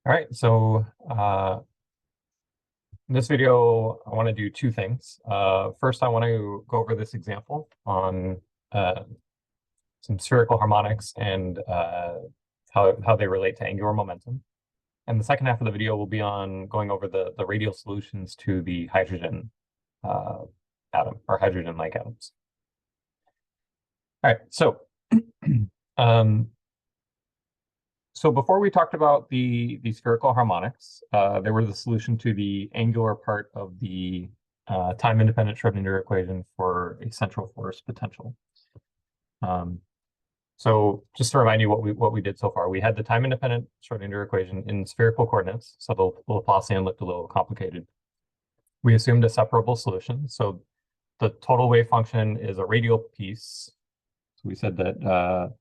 All right, so in this video, I want to do two things. First, I want to go over this example on some spherical harmonics and how they relate to angular momentum. And the second half of the video will be on going over the radial solutions to the hydrogen atom, or hydrogen-like atoms. All right, so so before we talked about the spherical harmonics, they were the solution to the angular part of the time-independent Schrodinger equation for a central force potential. So just to remind you what we did so far, we had the time-independent Schrodinger equation in spherical coordinates, so the Laplacian looked a little complicated. We assumed a separable solution, so the total wave function is a radial piece. So we said that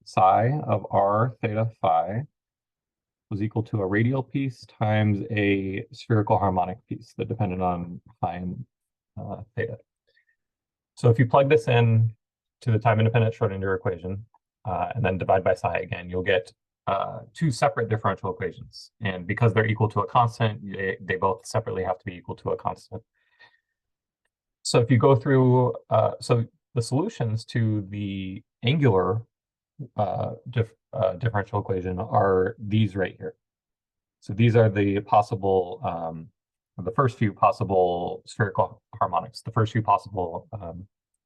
psi of r theta phi was equal to a radial piece times a spherical harmonic piece that depended on phi and theta. So if you plug this in to the time-independent Schrodinger equation and then divide by psi again, you'll get two separate differential equations. And because they're equal to a constant, they both separately have to be equal to a constant. So if you go through, so the solutions to the angular differential equation are these right here. So these are the possible, the first few possible spherical harmonics, the first few possible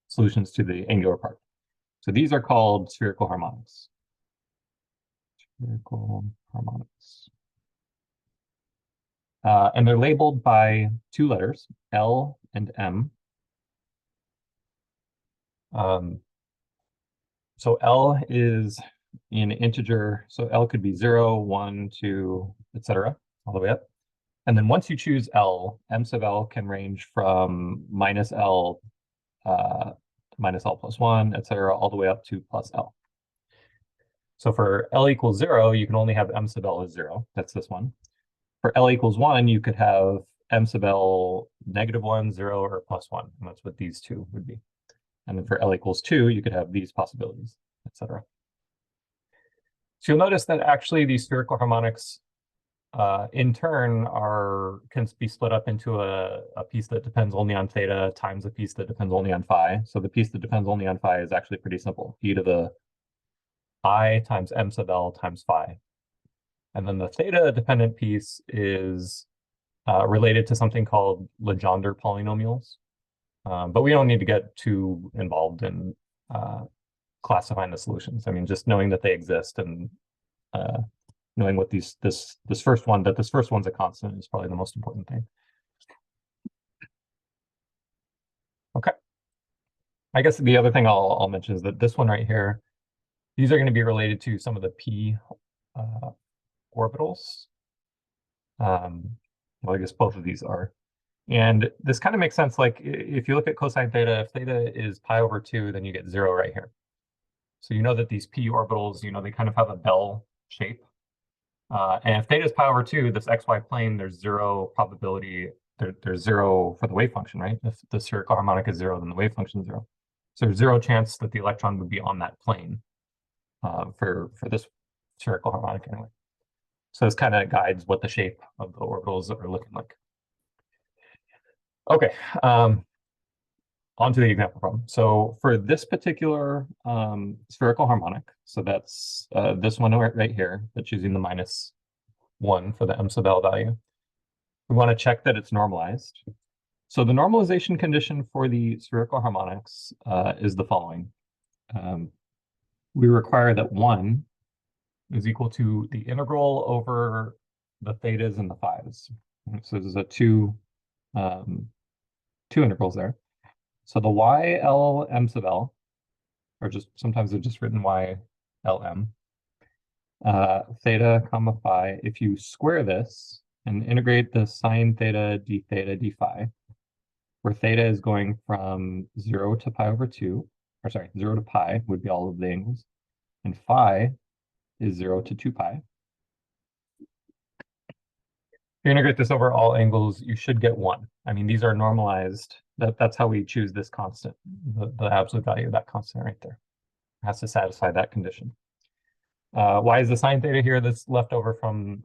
solutions to the angular part. So these are called spherical harmonics. Spherical harmonics. And they're labeled by two letters, L and M. So L is in integer, so L could be 0, 1, 2, etc., all the way up. And then once you choose L, M sub L can range from minus L to minus L plus 1, etc., all the way up to plus L. So for L equals 0, you can only have M sub L as 0. That's this one. For L equals 1, you could have M sub L -1, 0, or plus 1. And that's what these two would be. And then for L equals 2, you could have these possibilities, etc. So you'll notice that actually these spherical harmonics in turn can be split up into a piece that depends only on theta times a piece that depends only on phi. So the piece that depends only on phi is actually pretty simple. E to the I times M sub L times phi. And then the theta dependent piece is related to something called Legendre polynomials. But we don't need to get too involved in classifying the solutions. I mean, just knowing that they exist and knowing what this first one's a constant is probably the most important thing. Okay. I guess the other thing I'll mention is that this one right here, these are going to be related to some of the p orbitals. Well, I guess both of these are. And this kind of makes sense. Like if you look at cosine theta, if theta is pi over 2, then you get 0 right here. So you know that these p orbitals, they kind of have a bell shape. And if theta is pi over 2, this xy plane, there's 0 probability. There's 0 for the wave function, right? If the spherical harmonic is 0, then the wave function is 0. So there's 0 chance that the electron would be on that plane for this spherical harmonic anyway. So this kind of guides what the shape of the orbitals are looking like. Okay, on to the example problem. So for this particular spherical harmonic, so that's this one right here, that's using the -1 for the M sub L value. We want to check that it's normalized. So the normalization condition for the spherical harmonics is the following. We require that 1 is equal to the integral over the thetas and the phis. So there's a two integrals there. So the YL M sub L, or just sometimes they're just written YLM, theta comma phi. If you square this and integrate the sine theta d theta d phi, where theta is going from 0 to pi over 2, or sorry, 0 to pi would be all of the angles, and phi is 0 to 2 pi. If you integrate this over all angles, you should get 1. I mean, these are normalized. That's how we choose this constant, the absolute value of that constant right there. It has to satisfy that condition. Why is the sine theta here that's left over from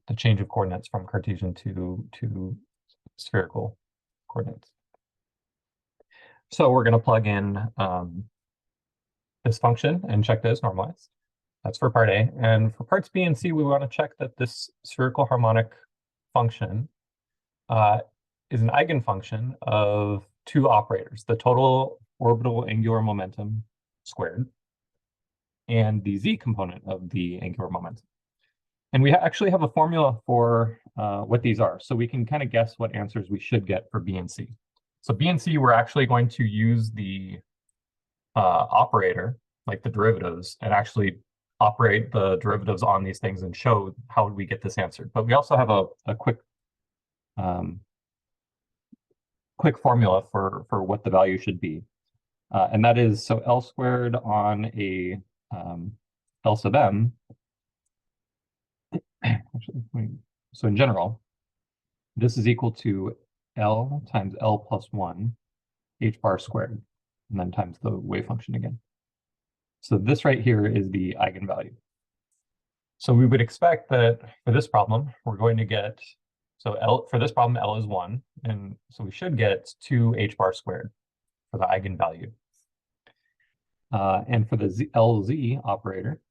the change of coordinates from Cartesian to spherical coordinates? So we're going to plug in this function and check that it's normalized. That's for part A. And for parts B and C, we want to check that this spherical harmonic function is an eigenfunction of two operators, the total orbital angular momentum squared and the z component of the angular momentum. And we actually have a formula for what these are. So we can kind of guess what answers we should get for B and C. So B and C, we're actually going to use the operator, like the derivatives, and actually operate the derivatives on these things and show how we get this answered. But we also have a quick formula for what the value should be. And that is, so L squared on a L sub m. So in general, this is equal to L times L plus 1 h bar squared, and then times the wave function again. So this right here is the eigenvalue. So we would expect that for this problem, we're going to get, so L, for this problem, L is 1, and so we should get 2 h bar squared for the eigenvalue. And for the LZ operator,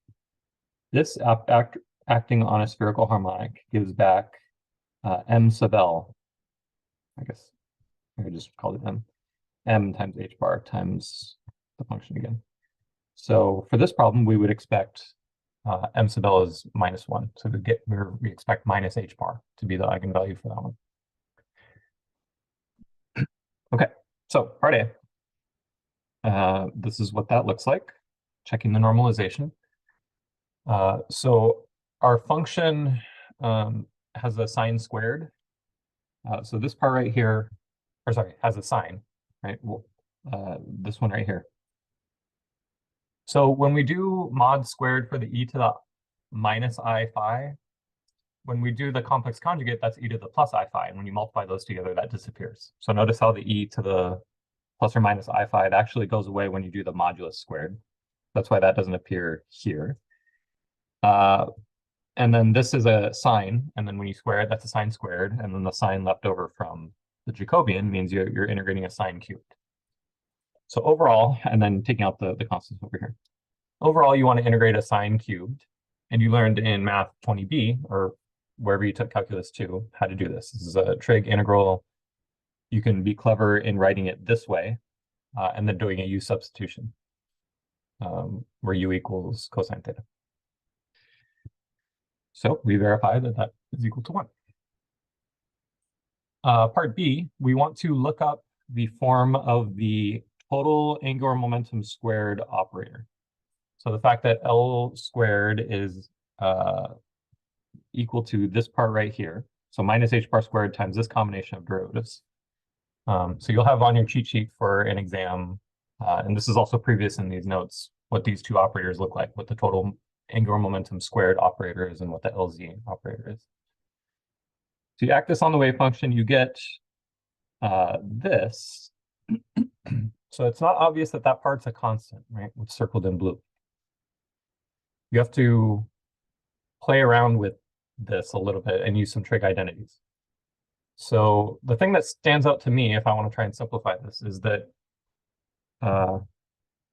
this acting on a spherical harmonic gives back m sub L. I guess I just called it m times h bar times the function again. So for this problem, we would expect m sub L is -1. So we expect minus h bar to be the eigenvalue for that one. Okay, so part A. This is what that looks like, checking the normalization. So our function has a sine squared. So this part right here, or sorry, has a sine, right? Well, this one right here. So when we do mod squared for the e to the minus I phi, when we do the complex conjugate, that's e to the plus I phi. And when you multiply those together, that disappears. So notice how the e to the plus or minus I phi, it actually goes away when you do the modulus squared. That's why that doesn't appear here. And then this is a sine, and then when you square it, that's a sine squared, and then the sine left over from the Jacobian means you're integrating a sine cubed. So overall, and then taking out the constants over here. Overall, you want to integrate a sine cubed, and you learned in Math 20B, or wherever you took Calculus 2, how to do this. This is a trig integral. You can be clever in writing it this way, and then doing a u substitution, where u equals cosine theta. So we verify that that is equal to 1. Part B, we want to look up the form of the total angular momentum squared operator. So the fact that L squared is equal to this part right here, so minus h bar squared times this combination of derivatives. So you'll have on your cheat sheet for an exam, and this is also previous in these notes, what these two operators look like, what the total angular momentum squared operator is and what the LZ operator is. So you act this on the wave function, you get this. So it's not obvious that that part's a constant, right? It's circled in blue. You have to play around with this a little bit and use some trig identities. So the thing that stands out to me, if I want to try and simplify this, is that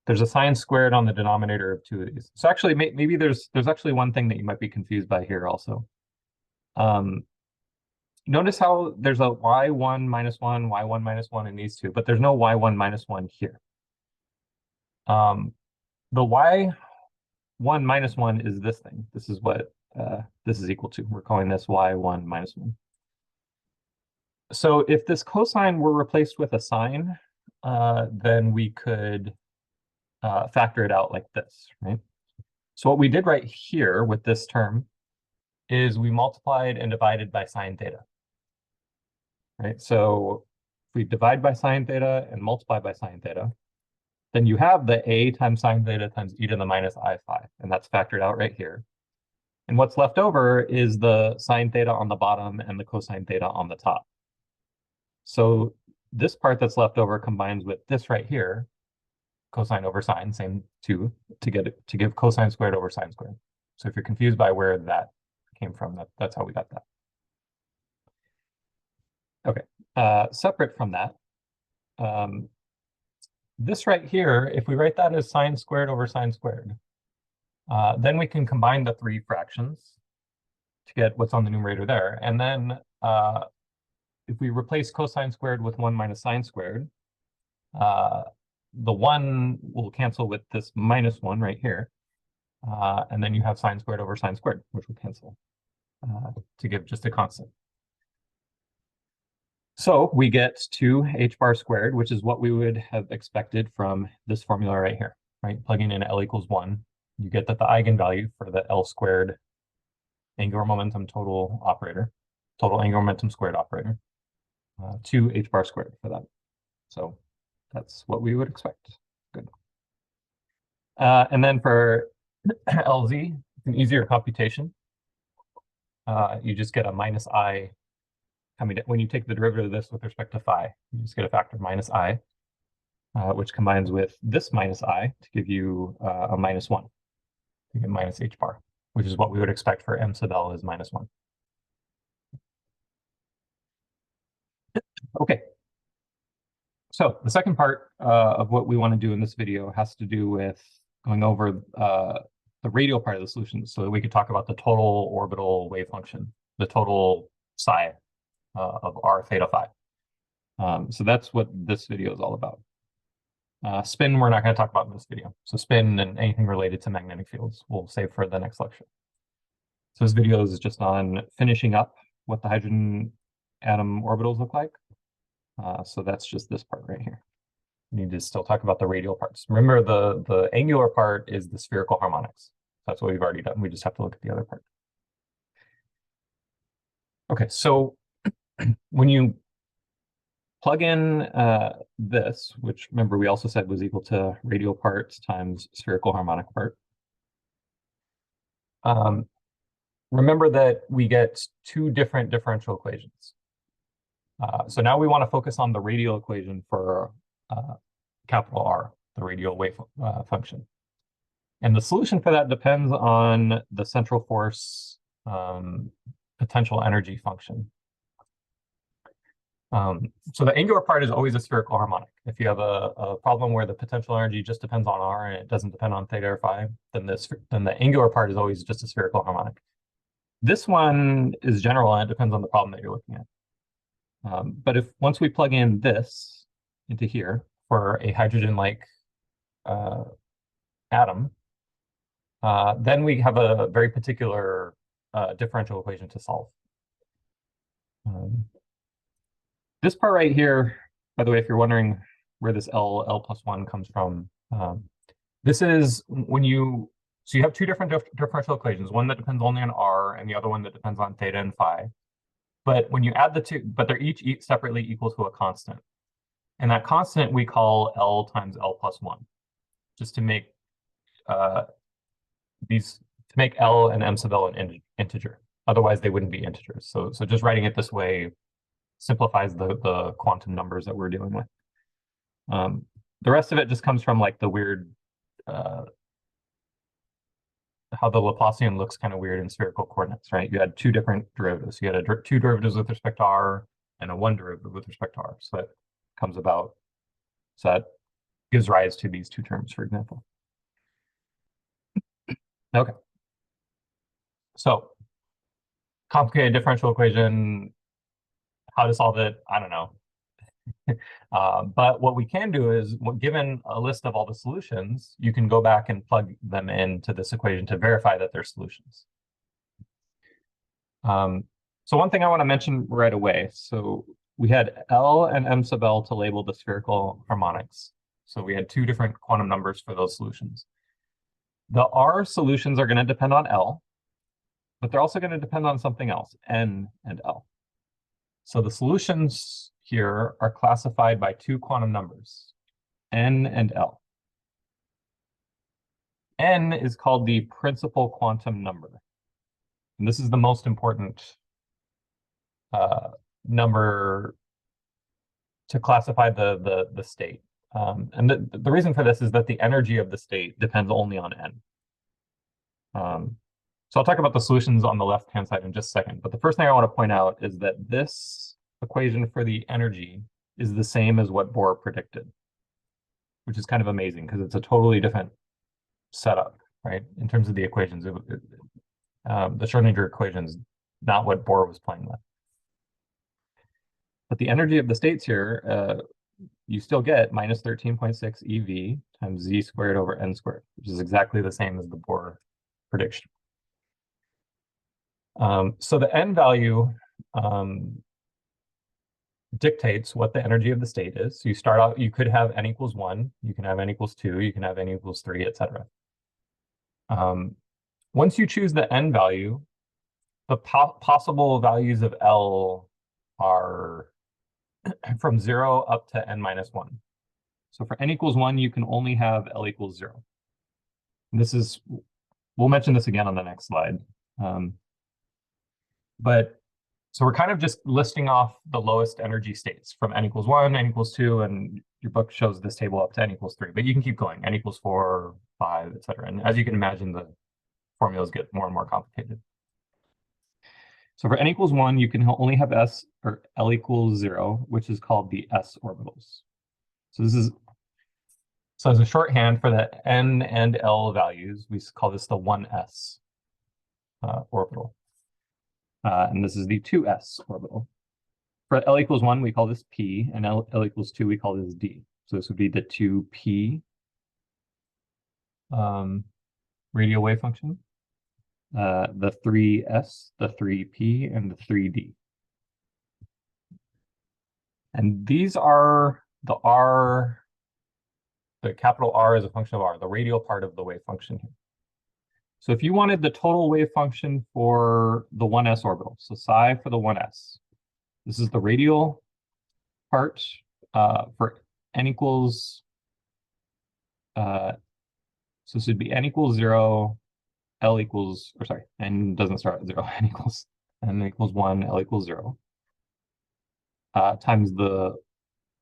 there's a sine squared on the denominator of two of these. So actually, maybe there's actually one thing that you might be confused by here also. Notice how there's a y1 minus 1, y1 minus 1 in these two, but there's no y1 minus 1 here. The y1 minus 1 is this thing. This is what this is equal to. We're calling this y1 minus 1. So if this cosine were replaced with a sine, then we could factor it out like this, right? So what we did right here with this term is we multiplied and divided by sine theta, right? So if we divide by sine theta and multiply by sine theta, then you have the a times sine theta times e to the minus I phi, and that's factored out right here. And what's left over is the sine theta on the bottom and the cosine theta on the top. So this part that's left over combines with this right here, cosine over sine, same two, to give cosine squared over sine squared. So if you're confused by where that came from, that's how we got that. Okay, separate from that, this right here, if we write that as sine squared over sine squared, then we can combine the three fractions to get what's on the numerator there. And then if we replace cosine squared with 1 minus sine squared, the 1 will cancel with this minus 1 right here. And then you have sine squared over sine squared, which will cancel to give just a constant. So we get 2h bar squared, which is what we would have expected from this formula right here, right? Plugging in L equals 1, you get that the eigenvalue for the L squared angular momentum total operator, total angular momentum squared operator, 2h bar squared for that. So that's what we would expect. Good. And then for LZ, it's an easier computation. You just get a minus I coming when you take the derivative of this with respect to phi, you just get a factor of minus I, which combines with this minus I to give you a minus 1. You get minus h bar, which is what we would expect for m sub L is minus 1. Okay. So the second part of what we want to do in this video has to do with going over the radial part of the solution so that we could talk about the total orbital wave function, the total psi of r theta phi. So that's what this video is all about. Spin, we're not going to talk about in this video. So spin and anything related to magnetic fields, we'll save for the next lecture. So this video is just on finishing up what the hydrogen atom orbitals look like. So that's just this part right here. We need to still talk about the radial parts. Remember, the angular part is the spherical harmonics. That's what we've already done. We just have to look at the other part. Okay, so when you plug in this, which remember we also said was equal to radial parts times spherical harmonic part, remember that we get two different differential equations. So now we want to focus on the radial equation for capital R, the radial wave function. And the solution for that depends on the central force potential energy function. So the angular part is always a spherical harmonic. If you have a problem where the potential energy just depends on R and it doesn't depend on theta or phi, then the angular part is always just a spherical harmonic. This one is general and it depends on the problem that you're looking at. But if once we plug in this into here for a hydrogen-like atom, then we have a very particular differential equation to solve. This part right here, by the way, if you're wondering where this L plus 1 comes from, this is when so you have two different differential equations, one that depends only on R and the other one that depends on theta and phi. But when you add the two, but they're each separately equal to a constant. And that constant we call L times L plus 1, just to make L and m sub L an integer. Otherwise, they wouldn't be integers. So just writing it this way simplifies the quantum numbers that we're dealing with. The rest of it just comes from like the weird, how the Laplacian looks kind of weird in spherical coordinates, right? You had two different derivatives. You had two derivatives with respect to R and a one derivative with respect to R. So that comes about, so that gives rise to these two terms, for example. Okay. So complicated differential equation, how to solve it, I don't know. But what we can do is, given a list of all the solutions, you can go back and plug them into this equation to verify that they're solutions. So one thing I want to mention right away. So we had L and m sub L to label the spherical harmonics. So we had two different quantum numbers for those solutions. The R solutions are going to depend on L, but they're also going to depend on something else, N and L. So the solutions here are classified by two quantum numbers, N and L. N is called the principal quantum number. And this is the most important number to classify the state. And the reason for this is that the energy of the state depends only on N. So I'll talk about the solutions on the left-hand side in just a second. But the first thing I want to point out is that this equation for the energy is the same as what Bohr predicted, which is kind of amazing because it's a totally different setup, right? In terms of the equations, the Schrodinger equation is not what Bohr was playing with. But the energy of the states here, you still get minus 13.6 eV times z squared over n squared, which is exactly the same as the Bohr prediction. So the n value dictates what the energy of the state is. So you start out, you could have n equals 1, you can have n equals 2, you can have n equals 3, etc. Once you choose the n value, the possible values of L are from 0 up to n minus 1. So for n equals 1, you can only have L equals 0. And this is, we'll mention this again on the next slide. But so we're kind of just listing off the lowest energy states from n equals 1, n equals 2, and your book shows this table up to n equals 3. But you can keep going, n equals 4, 5, etc. And as you can imagine, the formulas get more and more complicated. So for n equals 1, you can only have s or L equals 0, which is called the s orbitals. So this is, so as a shorthand for the n and L values, we call this the 1s orbital. And this is the 2s orbital. For L equals 1, we call this P, and L equals 2, we call this D. So this would be the 2P radial wave function, the 3s, the 3P, and the 3D. And these are the R, the capital R is a function of R, the radial part of the wave function here. So if you wanted the total wave function for the 1s orbital, so psi for the 1s, this is the radial part for n equals, so this would be n equals 0, L equals, or sorry, n doesn't start at 0, n equals 1, L equals 0, times the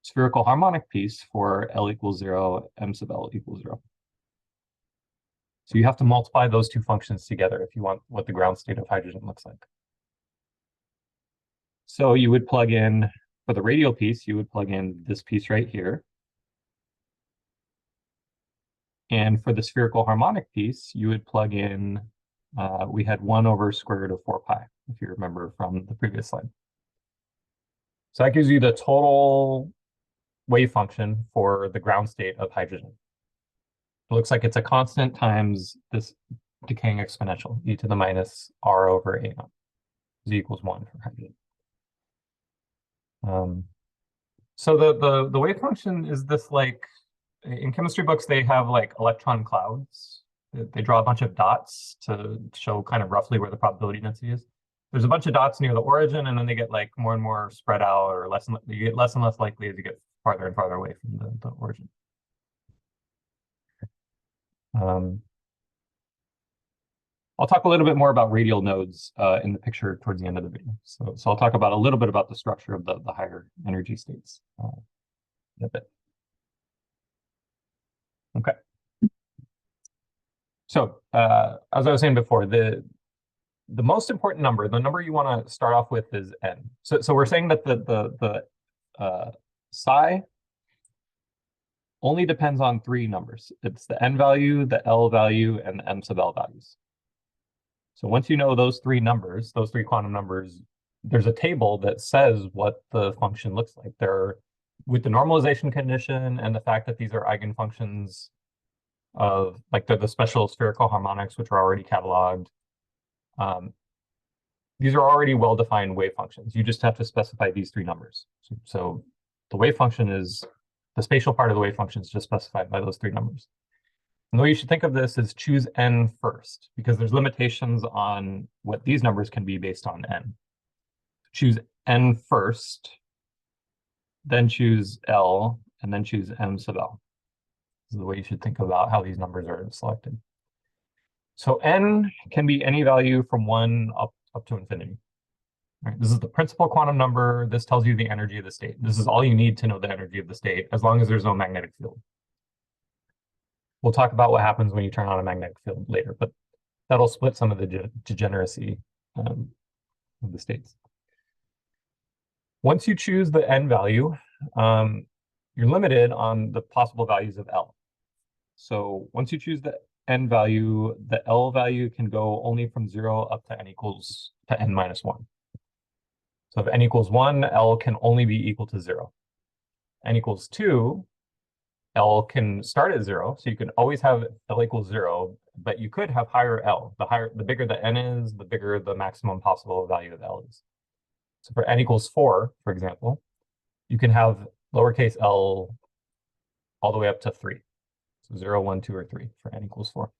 spherical harmonic piece for L equals 0, m sub L equals 0. So you have to multiply those two functions together if you want what the ground state of hydrogen looks like. So you would plug in, for the radial piece, you would plug in this piece right here. And for the spherical harmonic piece, you would plug in, we had 1 over square root of 4 pi, if you remember from the previous slide. So that gives you the total wave function for the ground state of hydrogen. It looks like it's a constant times this decaying exponential, e to the minus r over a naught, z equals 1 for hydrogen. So the wave function is this, like, in chemistry books, they have like electron clouds. They draw a bunch of dots to show kind of roughly where the probability density is. There's a bunch of dots near the origin, and then they get like more and more spread out, or you get less and less likely as you get farther and farther away from the origin. I'll talk a little bit more about radial nodes in the picture towards the end of the video. So I'll talk about a little bit about the structure of the higher energy states in a bit. Okay. So as I was saying before, the most important number, the number you want to start off with, is n. So we're saying that the psi only depends on 3 numbers. It's the n value, the L value, and the m sub L values. So once you know those 3 numbers, those 3 quantum numbers, there's a table that says what the function looks like. They're, with the normalization condition and the fact that these are eigenfunctions of, like, the special spherical harmonics, which are already cataloged. These are already well-defined wave functions. You just have to specify these 3 numbers. So the wave function is, the spatial part of the wave function is just specified by those 3 numbers. And the way you should think of this is choose n first, because there's limitations on what these numbers can be based on n. Choose n first, then choose L, and then choose m sub L. This is the way you should think about how these numbers are selected. So n can be any value from 1 up to infinity. Right? This is the principal quantum number. This tells you the energy of the state. This is all you need to know the energy of the state, as long as there's no magnetic field. We'll talk about what happens when you turn on a magnetic field later, but That'll split some of the degeneracy of the states. Once you choose the n value, you're limited on the possible values of L. So once you choose the n value, the L value can go only from 0 up to n minus 1. So if n equals 1, L can only be equal to 0. N equals 2, L can start at 0, so you can always have L equals 0, but you could have higher L. The bigger the n is, the bigger the maximum possible value of L is. So for n equals 4, for example, you can have lowercase l all the way up to 3. So 0, 1, 2, or 3 for n equals 4.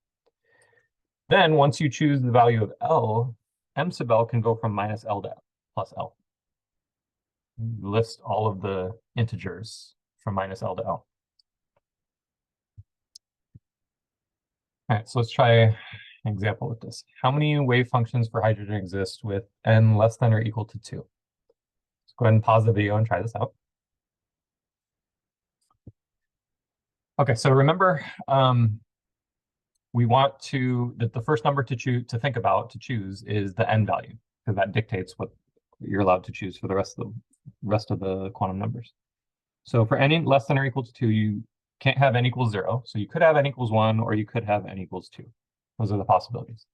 Then once you choose the value of L, m sub L can go from minus L to plus L. You list all of the integers from minus L to L. All right, so let's try an example with this. How many wave functions for hydrogen exist with n less than or equal to 2? Let's go ahead and pause the video and try this out. Okay, so remember, we want the first number to think about to choose is the n value, because that dictates what you're allowed to choose for the rest of the quantum numbers. So for n less than or equal to 2, you can't have n equals 0. So you could have n equals 1, or you could have n equals 2. Those are the possibilities.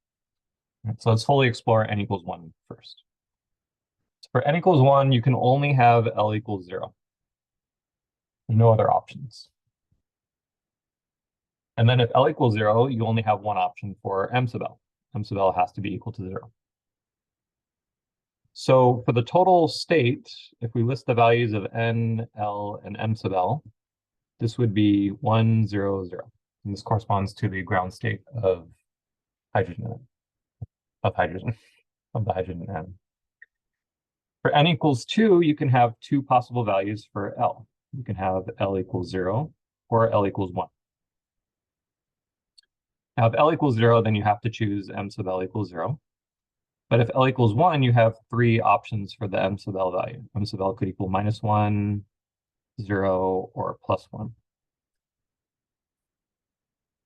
Right, so let's fully explore n equals 1 first. So for n equals 1, you can only have L equals 0. There's no other options. And then if L equals 0, you only have one option for m sub L. M sub L has to be equal to 0. So for the total state, if we list the values of n, L, and m sub L, this would be 1, 0, 0. And this corresponds to the ground state of hydrogen, of the hydrogen atom. For n equals 2, you can have two possible values for L. You can have L equals 0 or L equals 1. Now, if L equals 0, then you have to choose m sub L equals 0. But if L equals 1, you have three options for the m sub L value. M sub L could equal minus 1, 0, or plus 1.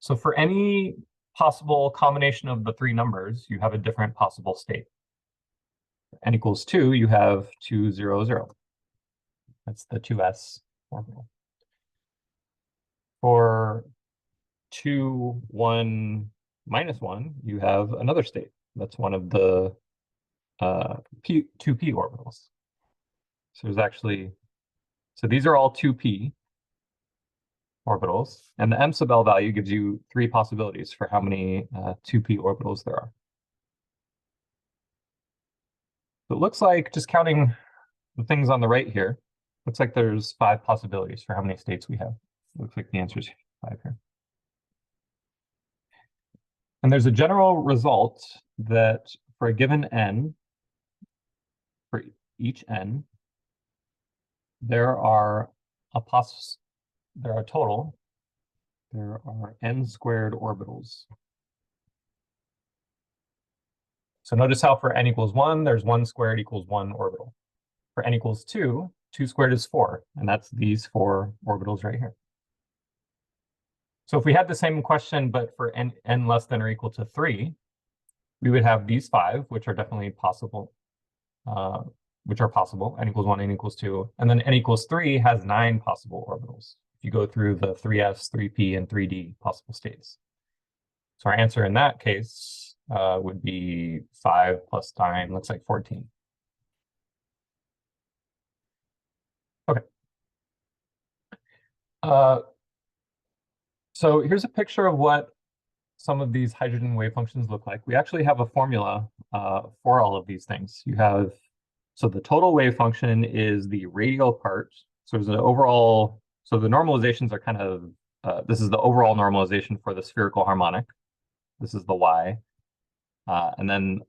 So for any possible combination of the three numbers, you have a different possible state. For n equals 2, you have 2, 0, 0. That's the 2s orbital. For 2, 1, minus 1, you have another state. That's one of the 2p orbitals. So these are all 2p orbitals, and the m sub L value gives you three possibilities for how many 2p orbitals there are. So it looks like, just counting the things on the right here, looks like there's 5 possibilities for how many states we have. Looks like the answer is 5 here. And there's a general result that for a given n, for each n, there are n squared orbitals. So notice how for n equals 1, there's 1 squared equals 1 orbital. For n equals 2, 2 squared is 4, and that's these 4 orbitals right here. So if we had the same question, but for n less than or equal to 3, we would have these 5, which are definitely possible, n equals 1, n equals 2, and then n equals 3 has 9 possible orbitals. If you go through the 3s, 3p, and 3d possible states. So our answer in that case would be 5 plus 9, looks like 14. Okay. So here's a picture of what some of these hydrogen wave functions look like. We actually have a formula for all of these things. So the total wave function is the radial part. So there's an overall, so the normalizations are kind of, this is the overall normalization for the spherical harmonic. This is the y. And then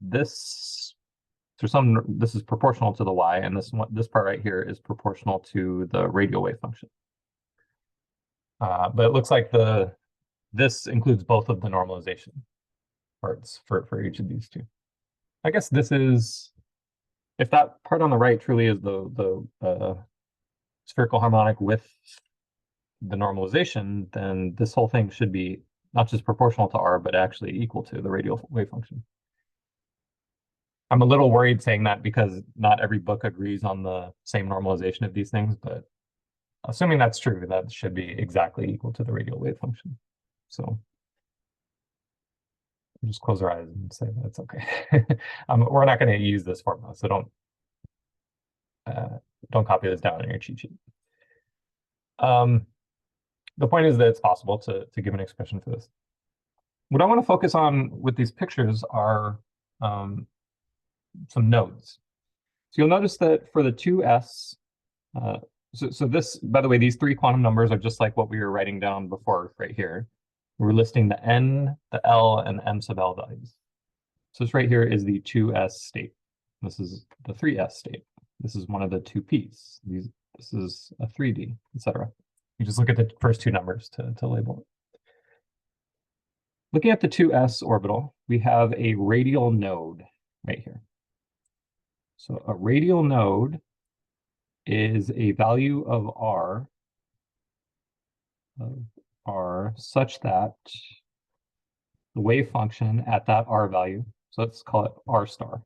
this is proportional to the y, and this part right here is proportional to the radial wave function. But it looks like this includes both of the normalization parts for each of these two. I guess this is, if that part on the right truly is the spherical harmonic with the normalization, then this whole thing should be not just proportional to r, but actually equal to the radial wave function. I'm a little worried saying that because not every book agrees on the same normalization of these things, but assuming that's true, that should be exactly equal to the radial wave function. So just close our eyes and say that's okay. We're not going to use this formula, so don't copy this down in your cheat sheet. The point is that it's possible to give an expression for this. What I want to focus on with these pictures are some nodes. So you'll notice that for the 2s, so this, by the way, these three quantum numbers are just like what we were writing down before right here. We're listing the n, the l, and the m sub l values. So this right here is the 2s state. This is the 3s state. This is one of the 2p's. This is a 3d, etc. You just look at the first two numbers to label it. Looking at the 2s orbital, we have a radial node right here. So a radial node is a value of r such that the wave function at that r value, so let's call it r star,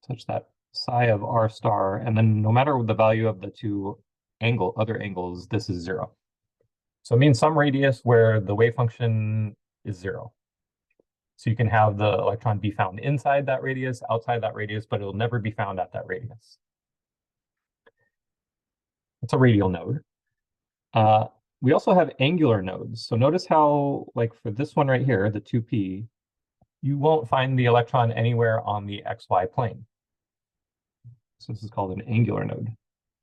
such that psi of r star, and then no matter the value of the two other angles, this is 0. So it means some radius where the wave function is 0. So you can have the electron be found inside that radius, outside that radius, but it'll never be found at that radius. It's a radial node. We also have angular nodes. So notice how, like for this one right here, the 2p, you won't find the electron anywhere on the xy plane. So this is called an angular node.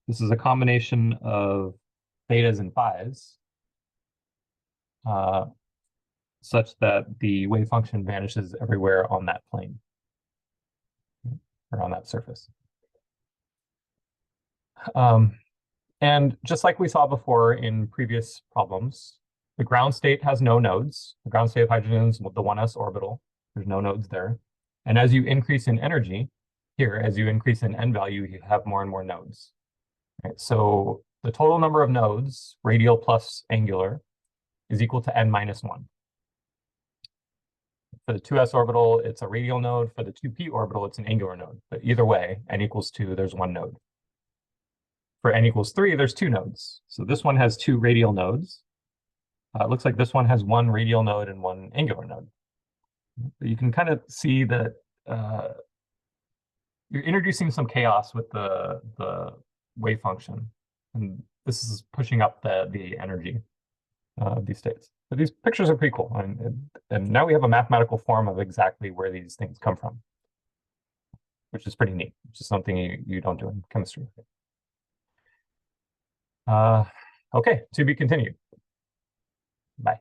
This is a combination of betas and phis, such that the wave function vanishes everywhere on that plane, or on that surface. And just like we saw before in previous problems, the ground state has no nodes. The ground state of hydrogen is the 1s orbital. There's no nodes there. And as you increase in energy, here, as you increase in n value, you have more and more nodes. Right? So the total number of nodes, radial plus angular, is equal to n minus 1. For the 2s orbital, it's a radial node. For the 2p orbital, it's an angular node. But either way, n equals 2, there's one node. For n equals 3, there's 2 nodes. So this one has 2 radial nodes. It looks like this one has 1 radial node and 1 angular node. But you can kind of see that you're introducing some chaos with the wave function. And this is pushing up the energy of these states. But these pictures are pretty cool. And now we have a mathematical form of exactly where these things come from, which is pretty neat, which is something you don't do in chemistry. Okay, to be continued. Bye.